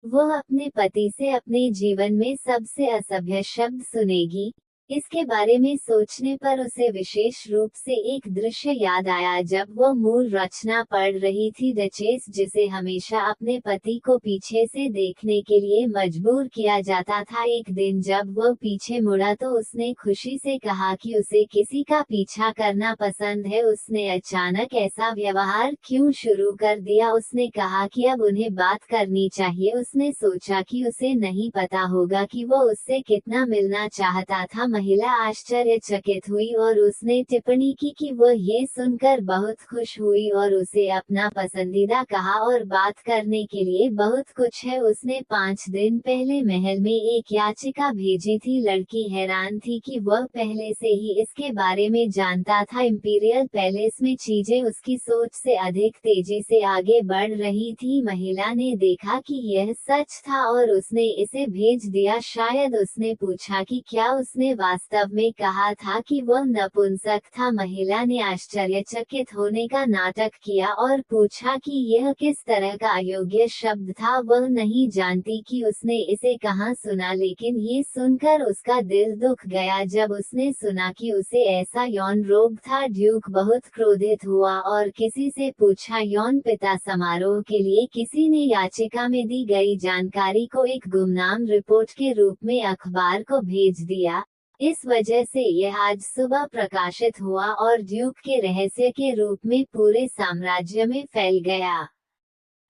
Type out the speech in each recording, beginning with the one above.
वह अपने पति से अपने जीवन में सबसे असभ्य शब्द सुनेगी। इसके बारे में सोचने पर उसे विशेष रूप से एक दृश्य याद आया जब वह मूल रचना पढ़ रही थी, डचेस, जिसे हमेशा अपने पति को पीछे से देखने के लिए मजबूर किया जाता था। एक दिन जब वह पीछे मुड़ा तो उसने खुशी से कहा कि उसे किसी का पीछा करना पसंद है। उसने अचानक ऐसा व्यवहार क्यों शुरू कर दिया? उसने कहा कि अब उन्हें बात करनी चाहिए। उसने सोचा कि उसे नहीं पता होगा कि वो उससे कितना मिलना चाहता था। महिला आश्चर्यचकित हुई और उसने टिप्पणी की कि वह ये सुनकर बहुत खुश हुई और उसे अपना पसंदीदा कहा और बात करने के लिए बहुत कुछ है। उसने 5 दिन पहले महल में एक याचिका भेजी थी। लड़की हैरान थी कि वह पहले से ही इसके बारे में जानता था। इंपीरियल पैलेस में चीजें उसकी सोच से अधिक तेजी से आगे बढ़ रही थी। महिला ने देखा कि यह सच था और उसने इसे भेज दिया। शायद उसने पूछा कि क्या उसने वास्तव में कहा था कि वह नपुंसक था। महिला ने आश्चर्यचकित होने का नाटक किया और पूछा कि यह किस तरह का अयोग्य शब्द था। वह नहीं जानती कि उसने इसे कहाँ सुना, लेकिन ये सुनकर उसका दिल दुख गया जब उसने सुना कि उसे ऐसा यौन रोग था। ड्यूक बहुत क्रोधित हुआ और किसी से पूछा। यौन पिता समारोह के लिए किसी ने याचिका में दी गई जानकारी को एक गुमनाम रिपोर्ट के रूप में अखबार को भेज दिया। इस वजह से यह आज सुबह प्रकाशित हुआ और ड्यूक के रहस्य के रूप में पूरे साम्राज्य में फैल गया।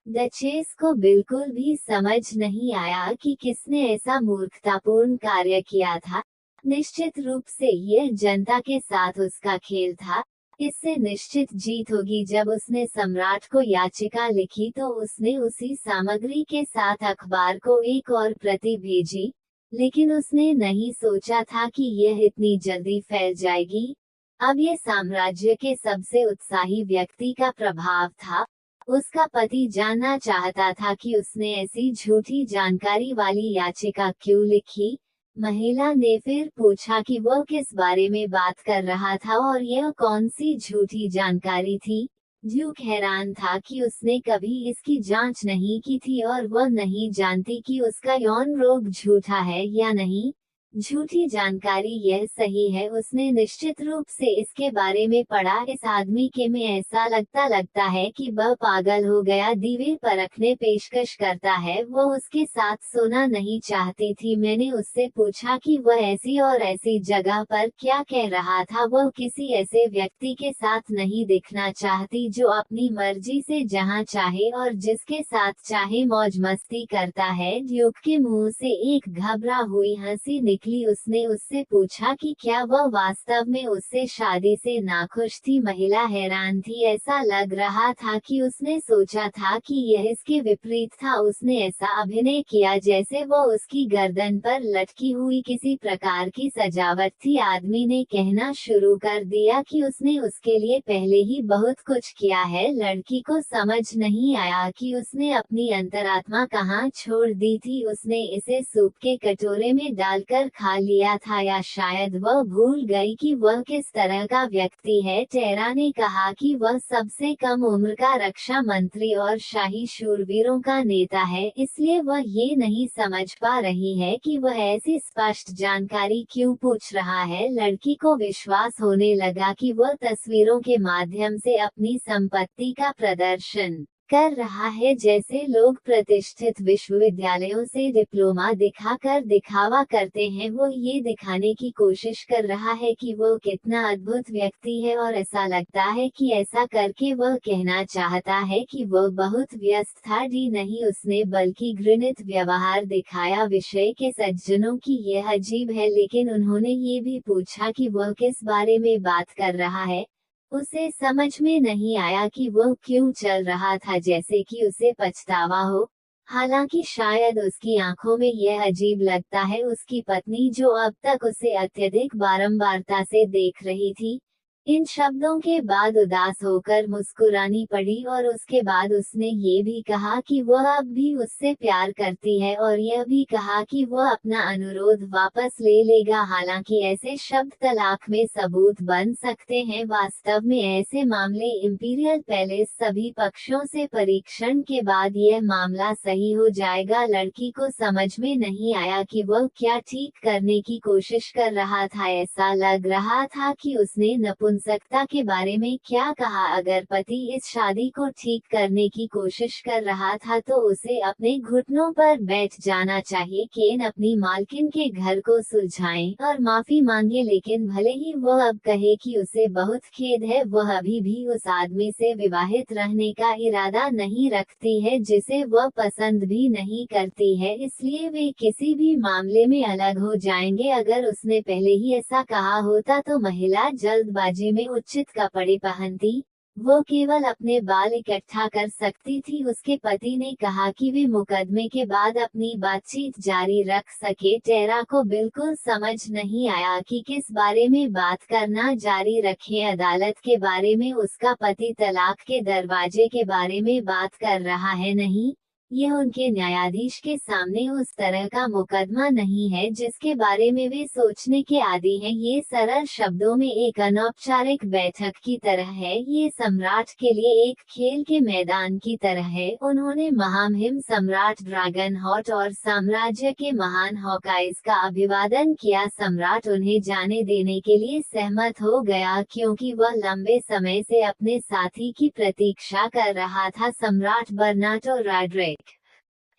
डचेस को बिल्कुल भी समझ नहीं आया कि किसने ऐसा मूर्खतापूर्ण कार्य किया था। निश्चित रूप से यह जनता के साथ उसका खेल था। इससे निश्चित जीत होगी। जब उसने सम्राट को याचिका लिखी तो उसने उसी सामग्री के साथ अखबार को एक और प्रति भेजी, लेकिन उसने नहीं सोचा था कि यह इतनी जल्दी फैल जाएगी। अब यह साम्राज्य के सबसे उत्साही व्यक्ति का प्रभाव था। उसका पति जानना चाहता था कि उसने ऐसी झूठी जानकारी वाली याचिका क्यों लिखी। महिला ने फिर पूछा कि वह किस बारे में बात कर रहा था और यह कौन सी झूठी जानकारी थी। ड्यूक हैरान था कि उसने कभी इसकी जांच नहीं की थी और वह नहीं जानती कि उसका यौन रोग झूठा है या नहीं। झूठी जानकारी, यह सही है। उसने निश्चित रूप से इसके बारे में पढ़ा। इस आदमी के में ऐसा लगता है कि वह पागल हो गया। दीवे परखने पेशकश करता है। वह उसके साथ सोना नहीं चाहती थी। मैंने उससे पूछा कि वह ऐसी और ऐसी जगह पर क्या कह रहा था। वह किसी ऐसे व्यक्ति के साथ नहीं दिखना चाहती जो अपनी मर्जी से जहां चाहे और जिसके साथ चाहे मौज मस्ती करता है। ड्यूक के मुंह से एक घबरा हुई हंसी निकली। उसने उससे पूछा कि क्या वह वास्तव में उससे शादी से नाखुश थी। महिला हैरान थी। ऐसा लग रहा था कि उसने सोचा था कि यह इसके विपरीत था। उसने ऐसा अभिनय किया जैसे वह उसकी गर्दन पर लटकी हुई किसी प्रकार की सजावट थी। आदमी ने कहना शुरू कर दिया कि उसने उसके लिए पहले ही बहुत कुछ किया है। लड़की को समझ नहीं आया कि उसने अपनी अंतरात्मा कहाँ छोड़ दी थी। उसने इसे सूप के कटोरे में डालकर खा लिया था, या शायद वह भूल गई कि वह किस तरह का व्यक्ति है। टेरा ने कहा कि वह सबसे कम उम्र का रक्षा मंत्री और शाही शूरवीरों का नेता है, इसलिए वह ये नहीं समझ पा रही है कि वह ऐसी स्पष्ट जानकारी क्यों पूछ रहा है। लड़की को विश्वास होने लगा कि वह तस्वीरों के माध्यम से अपनी संपत्ति का प्रदर्शन कर रहा है, जैसे लोग प्रतिष्ठित विश्वविद्यालयों से डिप्लोमा दिखाकर दिखावा करते हैं। वो ये दिखाने की कोशिश कर रहा है कि वो कितना अद्भुत व्यक्ति है और ऐसा लगता है कि ऐसा करके वह कहना चाहता है कि वह बहुत व्यस्त था। डी नहीं, उसने बल्कि घृणित व्यवहार दिखाया। विषय के सज्जनों की यह अजीब है, लेकिन उन्होंने ये भी पूछा कि वह किस बारे में बात कर रहा है। उसे समझ में नहीं आया कि वह क्यों चल रहा था जैसे कि उसे पछतावा हो। हालांकि शायद उसकी आंखों में यह अजीब लगता है। उसकी पत्नी, जो अब तक उसे अत्यधिक बारंबारता से देख रही थी, इन शब्दों के बाद उदास होकर मुस्कुरानी पड़ी और उसके बाद उसने ये भी कहा कि वह अब भी उससे प्यार करती है और यह भी कहा कि वह अपना अनुरोध वापस ले लेगा। हालांकि ऐसे शब्द तलाक में सबूत बन सकते हैं, वास्तव में ऐसे मामले इंपीरियल पैलेस सभी पक्षों से परीक्षण के बाद यह मामला सही हो जाएगा। लड़की को समझ में नहीं आया कि वह क्या ठीक करने की कोशिश कर रहा था। ऐसा लग रहा था कि उसने नपुंसकता के बारे में क्या कहा। अगर पति इस शादी को ठीक करने की कोशिश कर रहा था तो उसे अपने घुटनों पर बैठ जाना चाहिए। केन अपनी मालकिन के घर को सुलझाएं और माफी मांगे, लेकिन भले ही वह अब कहे कि उसे बहुत खेद है, वह अभी भी उस आदमी से विवाहित रहने का इरादा नहीं रखती है जिसे वह पसंद भी नहीं करती है, इसलिए वे किसी भी मामले में अलग हो जाएंगे। अगर उसने पहले ही ऐसा कहा होता तो महिला जल्दबाजी में उचित कपड़े पहनती, वो केवल अपने बाल इकट्ठा कर सकती थी। उसके पति ने कहा कि वे मुकदमे के बाद अपनी बातचीत जारी रख सके। टेरा को बिल्कुल समझ नहीं आया कि किस बारे में बात करना जारी रखें। अदालत के बारे में उसका पति तलाक के दरवाजे के बारे में बात कर रहा है, नहीं, यह उनके न्यायाधीश के सामने उस तरह का मुकदमा नहीं है जिसके बारे में वे सोचने के आदी हैं। ये सरल शब्दों में एक अनौपचारिक बैठक की तरह है, ये सम्राट के लिए एक खेल के मैदान की तरह है। उन्होंने महामहिम सम्राट ड्रैगन हॉट और साम्राज्य के महान हॉकाइज का अभिवादन किया। सम्राट उन्हें जाने देने के लिए सहमत हो गया क्योंकि वह लंबे समय से अपने साथी की प्रतीक्षा कर रहा था। सम्राट बर्नाटो रॉड्रिक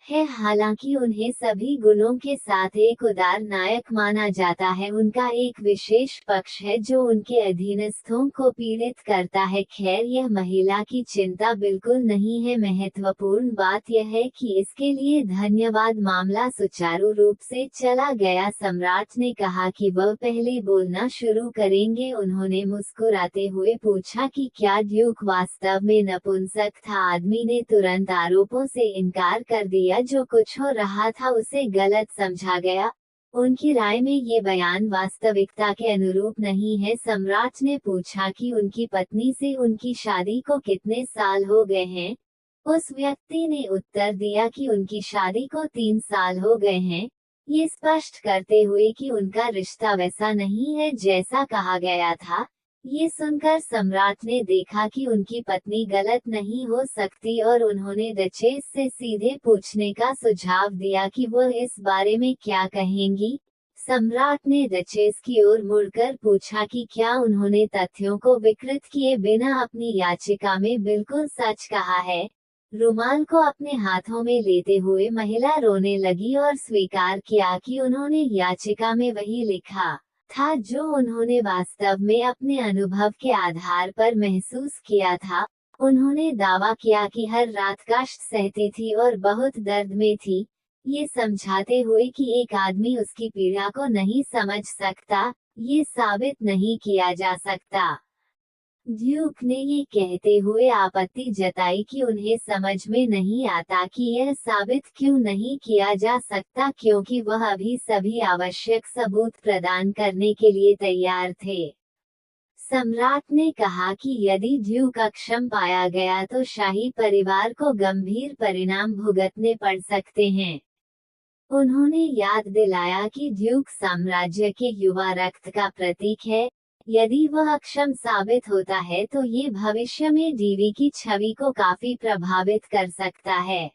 है, हालांकि उन्हें सभी गुणों के साथ एक उदार नायक माना जाता है। उनका एक विशेष पक्ष है जो उनके अधीनस्थों को पीड़ित करता है। खैर, यह महिला की चिंता बिल्कुल नहीं है। महत्वपूर्ण बात यह है कि इसके लिए धन्यवाद, मामला सुचारू रूप से चला गया। सम्राट ने कहा कि वह पहले बोलना शुरू करेंगे। उन्होंने मुस्कुराते हुए पूछा कि क्या ड्यूक वास्तव में नपुंसक था। आदमी ने तुरंत आरोपों से इनकार कर दिया। जो कुछ हो रहा था उसे गलत समझा गया। उनकी राय में ये बयान वास्तविकता के अनुरूप नहीं है। सम्राट ने पूछा कि उनकी पत्नी से उनकी शादी को कितने साल हो गए हैं। उस व्यक्ति ने उत्तर दिया कि उनकी शादी को 3 साल हो गए हैं, ये स्पष्ट करते हुए कि उनका रिश्ता वैसा नहीं है जैसा कहा गया था। ये सुनकर सम्राट ने देखा कि उनकी पत्नी गलत नहीं हो सकती और उन्होंने डचेस से सीधे पूछने का सुझाव दिया कि वह इस बारे में क्या कहेंगी। सम्राट ने डचेस की ओर मुड़कर पूछा कि क्या उन्होंने तथ्यों को विकृत किए बिना अपनी याचिका में बिल्कुल सच कहा है। रुमाल को अपने हाथों में लेते हुए महिला रोने लगी और स्वीकार किया कि उन्होंने याचिका में वही लिखा था जो उन्होंने वास्तव में अपने अनुभव के आधार पर महसूस किया था। उन्होंने दावा किया कि हर रात कष्ट सहती थी और बहुत दर्द में थी, ये समझाते हुए कि एक आदमी उसकी पीड़ा को नहीं समझ सकता, ये साबित नहीं किया जा सकता। ड्यूक ने ये कहते हुए आपत्ति जताई कि उन्हें समझ में नहीं आता कि यह साबित क्यों नहीं किया जा सकता, क्योंकि वह अभी सभी आवश्यक सबूत प्रदान करने के लिए तैयार थे। सम्राट ने कहा कि यदि ड्यूक अक्षम पाया गया तो शाही परिवार को गंभीर परिणाम भुगतने पड़ सकते हैं। उन्होंने याद दिलाया कि ड्यूक साम्राज्य के युवा रक्त का प्रतीक है। यदि वह अक्षम साबित होता है तो ये भविष्य में डीवी की छवि को काफी प्रभावित कर सकता है।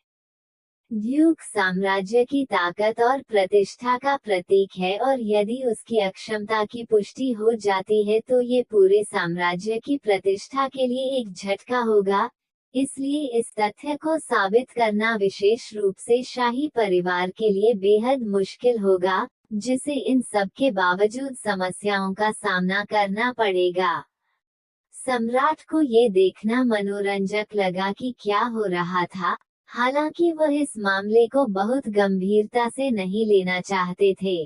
ड्यूक साम्राज्य की ताकत और प्रतिष्ठा का प्रतीक है और यदि उसकी अक्षमता की पुष्टि हो जाती है तो ये पूरे साम्राज्य की प्रतिष्ठा के लिए एक झटका होगा। इसलिए इस तथ्य को साबित करना विशेष रूप से शाही परिवार के लिए बेहद मुश्किल होगा, जिसे इन सब के बावजूद समस्याओं का सामना करना पड़ेगा। सम्राट को ये देखना मनोरंजक लगा कि क्या हो रहा था, हालांकि वह इस मामले को बहुत गंभीरता से नहीं लेना चाहते थे।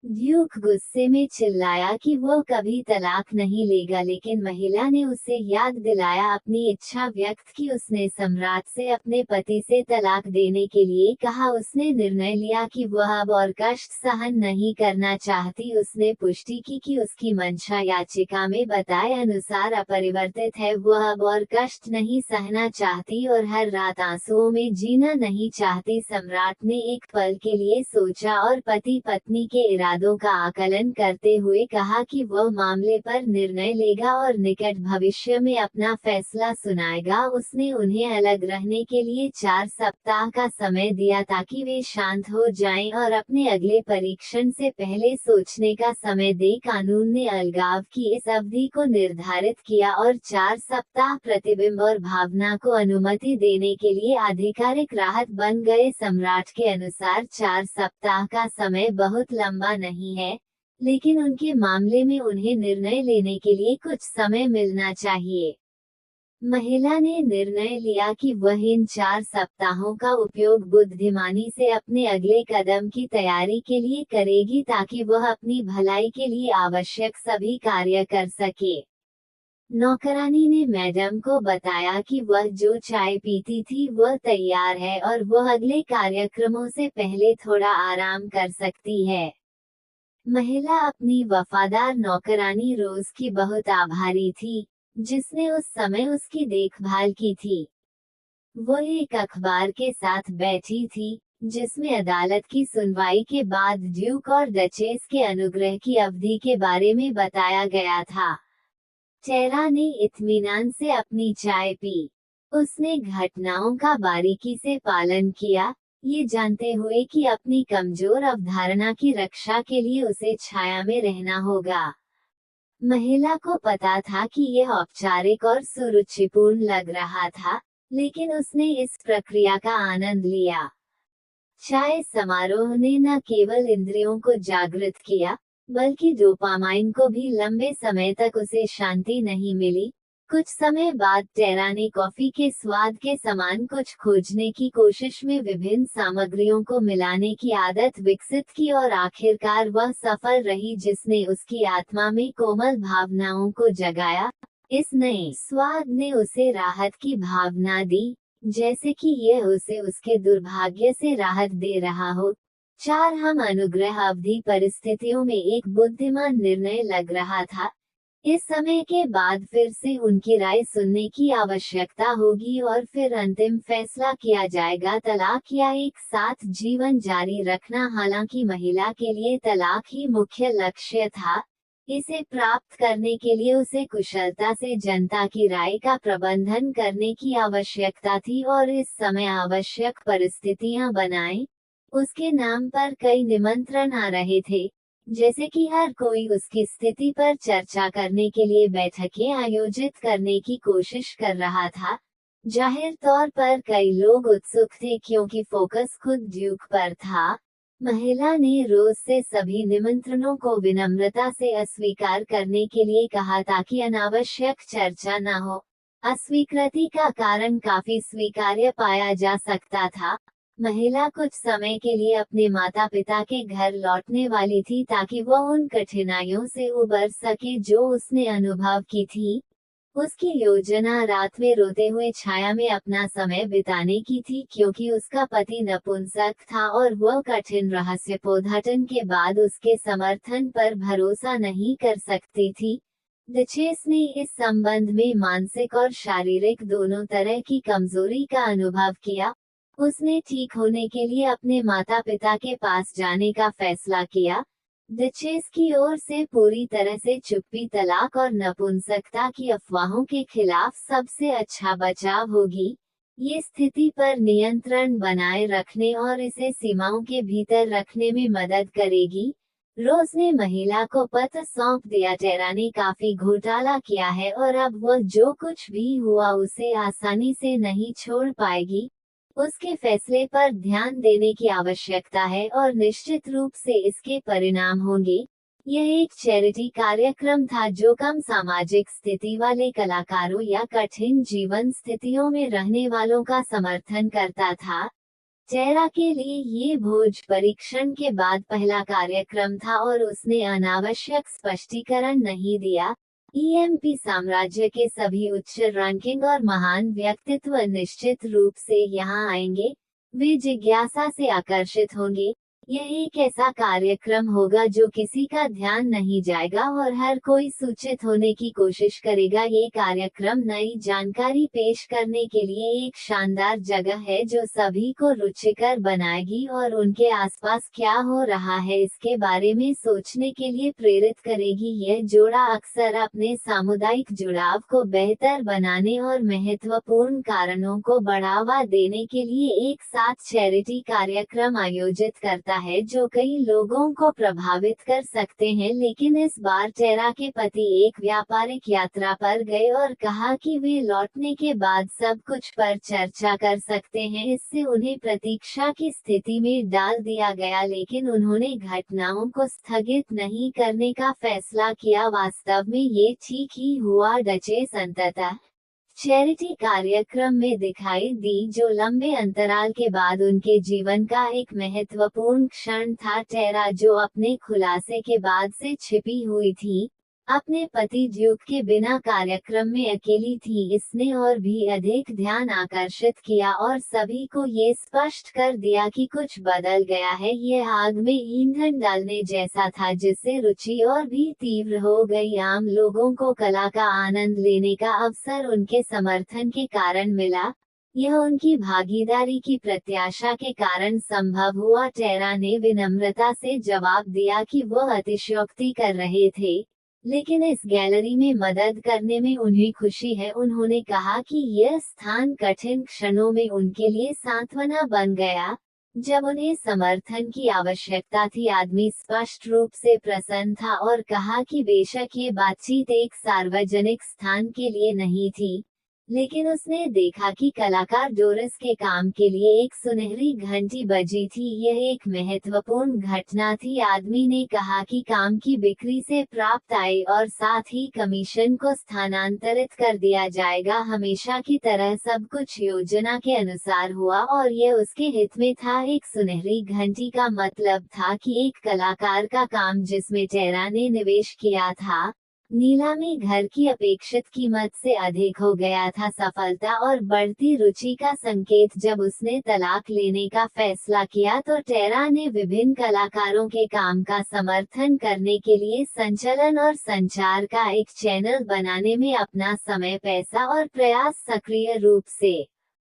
ड्यूक गुस्से में चिल्लाया कि वो कभी तलाक नहीं लेगा, लेकिन महिला ने उसे याद दिलाया, अपनी इच्छा व्यक्त की। उसने सम्राट से अपने पति से तलाक देने के लिए कहा। उसने निर्णय लिया कि वह अब और कष्ट सहन नहीं करना चाहती। उसने पुष्टि की कि उसकी मंशा याचिका में बताए अनुसार अपरिवर्तित है। वह अब और कष्ट नहीं सहना चाहती और हर रात आंसुओं में जीना नहीं चाहती। सम्राट ने एक पल के लिए सोचा और पति पत्नी के इरादों का आकलन करते हुए कहा कि वह मामले पर निर्णय लेगा और निकट भविष्य में अपना फैसला सुनाएगा। उसने उन्हें अलग रहने के लिए 4 सप्ताह का समय दिया ताकि वे शांत हो जाएं और अपने अगले परीक्षण से पहले सोचने का समय दे। कानून ने अलगाव की इस अवधि को निर्धारित किया और 4 सप्ताह प्रतिबिंब और भावना को अनुमति देने के लिए आधिकारिक राहत बन गए। सम्राट के अनुसार 4 सप्ताह का समय बहुत लंबा नहीं है, लेकिन उनके मामले में उन्हें निर्णय लेने के लिए कुछ समय मिलना चाहिए। महिला ने निर्णय लिया कि वह इन 4 सप्ताहों का उपयोग बुद्धिमानी से अपने अगले कदम की तैयारी के लिए करेगी ताकि वह अपनी भलाई के लिए आवश्यक सभी कार्य कर सके। नौकरानी ने मैडम को बताया कि वह जो चाय पीती थी वह तैयार है और वह अगले कार्यक्रमों से पहले थोड़ा आराम कर सकती है। महिला अपनी वफादार नौकरानी रोज की बहुत आभारी थी, जिसने उस समय उसकी देखभाल की थी। वो एक अखबार के साथ बैठी थी, जिसमें अदालत की सुनवाई के बाद ड्यूक और डचेस के अनुग्रह की अवधि के बारे में बताया गया था। टेरा ने इत्मीनान से अपनी चाय पी। उसने घटनाओं का बारीकी से पालन किया, ये जानते हुए कि अपनी कमजोर अवधारणा की रक्षा के लिए उसे छाया में रहना होगा। महिला को पता था कि यह औपचारिक और सुरुचिपूर्ण लग रहा था, लेकिन उसने इस प्रक्रिया का आनंद लिया। चाय समारोह ने न केवल इंद्रियों को जागृत किया, बल्कि डोपामाइन को भी। लंबे समय तक उसे शांति नहीं मिली। कुछ समय बाद टेरा ने कॉफी के स्वाद के समान कुछ खोजने की कोशिश में विभिन्न सामग्रियों को मिलाने की आदत विकसित की और आखिरकार वह सफल रही, जिसने उसकी आत्मा में कोमल भावनाओं को जगाया। इस नए स्वाद ने उसे राहत की भावना दी, जैसे कि यह उसे उसके दुर्भाग्य से राहत दे रहा हो। 4 हम अनुग्रह अवधि परिस्थितियों में एक बुद्धिमान निर्णय लग रहा था। इस समय के बाद फिर से उनकी राय सुनने की आवश्यकता होगी और फिर अंतिम फैसला किया जाएगा, तलाक या एक साथ जीवन जारी रखना। हालांकि महिला के लिए तलाक ही मुख्य लक्ष्य था। इसे प्राप्त करने के लिए उसे कुशलता से जनता की राय का प्रबंधन करने की आवश्यकता थी और इस समय आवश्यक परिस्थितियां बनाएं। उसके नाम पर कई निमंत्रण आ रहे थे, जैसे कि हर कोई उसकी स्थिति पर चर्चा करने के लिए बैठकें आयोजित करने की कोशिश कर रहा था। जाहिर तौर पर कई लोग उत्सुक थे क्योंकि फोकस खुद ड्यूक पर था। महिला ने रोज से सभी निमंत्रणों को विनम्रता से अस्वीकार करने के लिए कहा ताकि अनावश्यक चर्चा न हो। अस्वीकृति का कारण काफी स्वीकार्य पाया जा सकता था। महिला कुछ समय के लिए अपने माता पिता के घर लौटने वाली थी ताकि वह उन कठिनाइयों से उबर सके जो उसने अनुभव की थी। उसकी योजना रात में रोते हुए छाया में अपना समय बिताने की थी, क्योंकि उसका पति नपुंसक था और वह कठिन रहस्योद्घाटन के बाद उसके समर्थन पर भरोसा नहीं कर सकती थी। डचेस ने इस संबंध में मानसिक और शारीरिक दोनों तरह की कमजोरी का अनुभव किया। उसने ठीक होने के लिए अपने माता पिता के पास जाने का फैसला किया। डचेस की ओर से पूरी तरह से चुप्पी तलाक और नपुंसकता की अफवाहों के खिलाफ सबसे अच्छा बचाव होगी। ये स्थिति पर नियंत्रण बनाए रखने और इसे सीमाओं के भीतर रखने में मदद करेगी। रोज ने महिला को पत्र सौंप दिया। टेरा ने काफी घोटाला किया है और अब वह जो कुछ भी हुआ उसे आसानी से नहीं छोड़ पाएगी। उसके फैसले पर ध्यान देने की आवश्यकता है और निश्चित रूप से इसके परिणाम होंगे। यह एक चैरिटी कार्यक्रम था जो कम सामाजिक स्थिति वाले कलाकारों या कठिन जीवन स्थितियों में रहने वालों का समर्थन करता था। टेरा के लिए ये भोज परीक्षण के बाद पहला कार्यक्रम था और उसने अनावश्यक स्पष्टीकरण नहीं दिया। ईएमपी साम्राज्य के सभी उच्च रैंकिंग और महान व्यक्तित्व निश्चित रूप से यहाँ आएंगे। वे जिज्ञासा से आकर्षित होंगे। यह एक ऐसा कार्यक्रम होगा जो किसी का ध्यान नहीं जाएगा और हर कोई सूचित होने की कोशिश करेगा। ये कार्यक्रम नई जानकारी पेश करने के लिए एक शानदार जगह है जो सभी को रुचिकर बनाएगी और उनके आसपास क्या हो रहा है इसके बारे में सोचने के लिए प्रेरित करेगी। यह जोड़ा अक्सर अपने सामुदायिक जुड़ाव को बेहतर बनाने और महत्वपूर्ण कारणों को बढ़ावा देने के लिए एक साथ चैरिटी कार्यक्रम आयोजित करता है जो कई लोगों को प्रभावित कर सकते हैं। लेकिन इस बार टेरा के पति एक व्यापारिक यात्रा पर गए और कहा कि वे लौटने के बाद सब कुछ पर चर्चा कर सकते हैं। इससे उन्हें प्रतीक्षा की स्थिति में डाल दिया गया, लेकिन उन्होंने घटनाओं को स्थगित नहीं करने का फैसला किया। वास्तव में ये ठीक ही हुआ। डचेस अंततः चैरिटी कार्यक्रम में दिखाई दी जो लंबे अंतराल के बाद उनके जीवन का एक महत्वपूर्ण क्षण था। टेरा जो अपने खुलासे के बाद से छिपी हुई थी, अपने पति ड्यूक के बिना कार्यक्रम में अकेली थी। इसने और भी अधिक ध्यान आकर्षित किया और सभी को ये स्पष्ट कर दिया कि कुछ बदल गया है। यह आग में ईंधन डालने जैसा था जिससे रुचि और भी तीव्र हो गई। आम लोगों को कला का आनंद लेने का अवसर उनके समर्थन के कारण मिला। यह उनकी भागीदारी की प्रत्याशा के कारण संभव हुआ। टेरा ने विनम्रता से जवाब दिया कि वह अतिशयोक्ति कर रहे थे, लेकिन इस गैलरी में मदद करने में उन्हें खुशी है। उन्होंने कहा कि यह स्थान कठिन क्षणों में उनके लिए सांत्वना बन गया जब उन्हें समर्थन की आवश्यकता थी। आदमी स्पष्ट रूप से प्रसन्न था और कहा कि बेशक ये बातचीत एक सार्वजनिक स्थान के लिए नहीं थी, लेकिन उसने देखा कि कलाकार डोरिस के काम के लिए एक सुनहरी घंटी बजी थी। यह एक महत्वपूर्ण घटना थी। आदमी ने कहा कि काम की बिक्री से प्राप्त आय और साथ ही कमीशन को स्थानांतरित कर दिया जाएगा। हमेशा की तरह सब कुछ योजना के अनुसार हुआ और यह उसके हित में था। एक सुनहरी घंटी का मतलब था कि एक कलाकार का काम जिसमें टेरा ने निवेश किया था, नीलामी घर की अपेक्षित कीमत से अधिक हो गया था। सफलता और बढ़ती रुचि का संकेत। जब उसने तलाक लेने का फैसला किया तो टेरा ने विभिन्न कलाकारों के काम का समर्थन करने के लिए संचलन और संचार का एक चैनल बनाने में अपना समय, पैसा और प्रयास सक्रिय रूप से